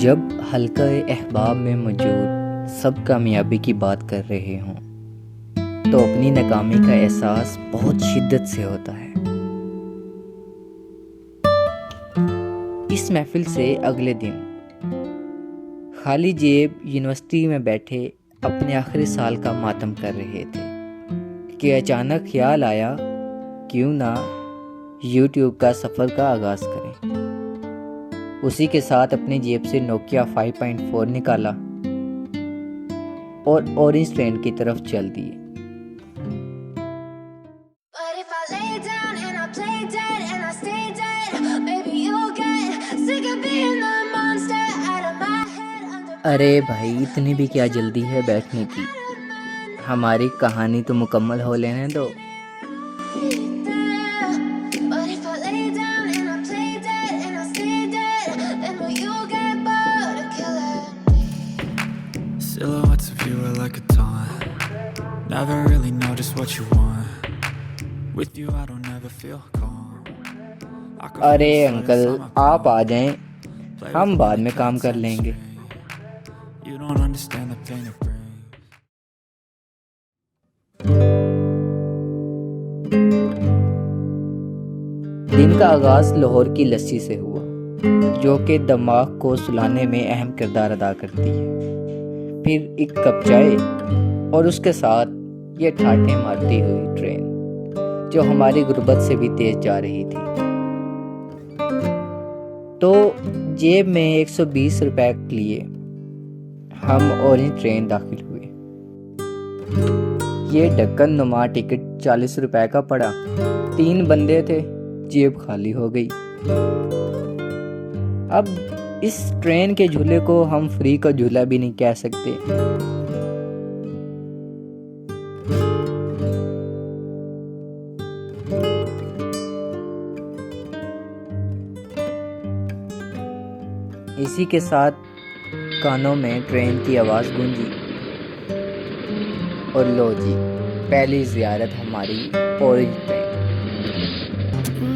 जब हल्का अहबाब में मौजूद सब कामयाबी की बात कर रहे हों तो अपनी नाकामी का एहसास बहुत शिद्दत से होता है। इस महफिल से अगले दिन खाली जेब यूनिवर्सिटी में बैठे अपने आखिरी साल का मातम कर रहे थे कि अचानक ख्याल आया क्यों ना यूट्यूब का सफ़र का आगाज़ करें। उसी के साथ अपनी जेब से नोकिया 5.4 निकाला और ऑरेंज ट्रेन की तरफ चल दिए। अरे भाई, इतनी भी क्या जल्दी है बैठने की, हमारी कहानी तो मुकम्मल हो लेने दो। Silhouettes of you are like a taunt. Never really know just what you want. With you I don't ever feel calm. अरे अंकल, आप आ जाएं, हम बाद में काम कर लेंगे। You don't understand the pain it brings. दिन का आगाज़ लाहौर की लस्सी से हुआ, जो कि दिमाग को सुलाने में अहम किरदार अदा करती है। फिर एक कप चाय और उसके साथ ये ठाठे मारती हुई ट्रेन, जो हमारी गुर्बत से भी तेज जा रही थी। तो जेब में 120 रुपए लिए हम ऑरेंज ट्रेन दाखिल हुए। ये ढक्कन नुमा टिकट 40 रुपए का पड़ा। 3 बंदे थे, जेब खाली हो गई। अब इस ट्रेन के झूले को हम फ्री का झूला भी नहीं कह सकते। इसी के साथ कानों में ट्रेन की आवाज़ गूंजी और लो जी, पहली ज़ियारत हमारी orange train.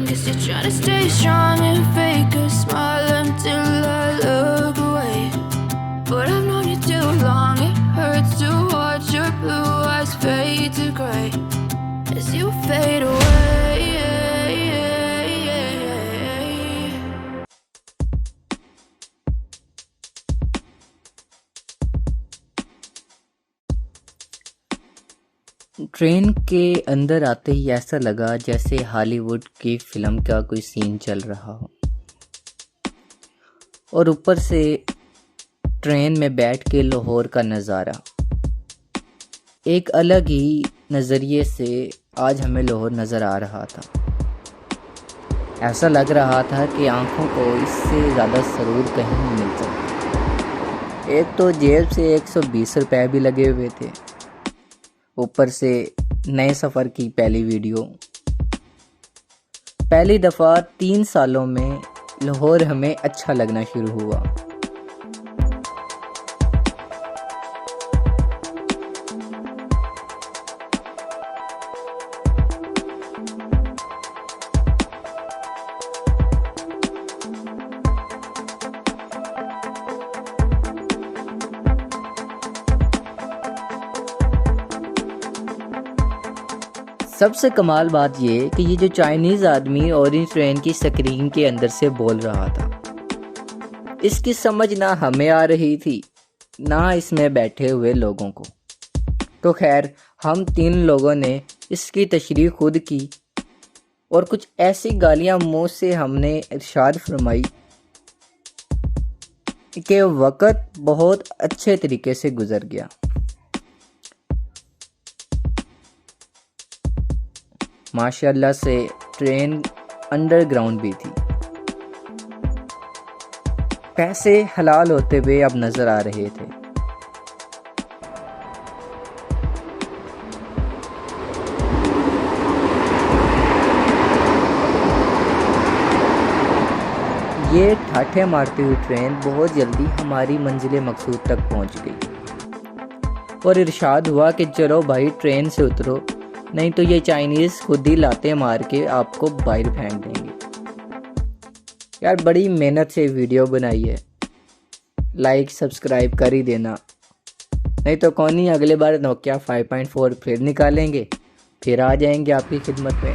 Guess you're trying to stay strong and fake a smile until I look away. But I've known you too long, it hurts to watch your blue eyes fade to grey as you fade away. Train के अंदर आते ही ऐसा लगा जैसे Hollywood की film का कोई scene चल रहा हो, और ऊपर से ट्रेन में बैठ के लाहौर का नज़ारा एक अलग ही नज़रिए से आज हमें लाहौर नज़र आ रहा था। ऐसा लग रहा था कि आंखों को इससे ज़्यादा सरूर कहीं नहीं मिल सकता। एक तो जेब से 120 रुपए भी लगे हुए थे, ऊपर से नए सफ़र की पहली वीडियो। पहली दफ़ा 3 सालों में लाहौर हमें अच्छा लगना शुरू हुआ। सबसे कमाल बात ये कि ये जो चाइनीज़ आदमी ऑरेंज ट्रेन की स्क्रीन के अंदर से बोल रहा था, इसकी समझ ना हमें आ रही थी ना इसमें बैठे हुए लोगों को। तो खैर, हम 3 लोगों ने इसकी तशरीह खुद की और कुछ ऐसी गालियां मुंह से हमने इरशाद फरमाई कि वक़्त बहुत अच्छे तरीके से गुजर गया। माशाल्लाह से ट्रेन अंडरग्राउंड भी थी। पैसे हलाल होते हुए अब नजर आ रहे थे। ये ठाठे मारती हुई ट्रेन बहुत जल्दी हमारी मंजिल मकसूद तक पहुंच गई और इरशाद हुआ कि चलो भाई, ट्रेन से उतरो, नहीं तो ये चाइनीज़ खुद ही लाते मार के आपको बाहर फेंक देंगे। यार बड़ी मेहनत से वीडियो बनाई है। लाइक सब्सक्राइब कर ही देना, नहीं तो कौन ही अगले बार नोकिया 5.4 फिर निकालेंगे, फिर आ जाएंगे आपकी खिदमत में।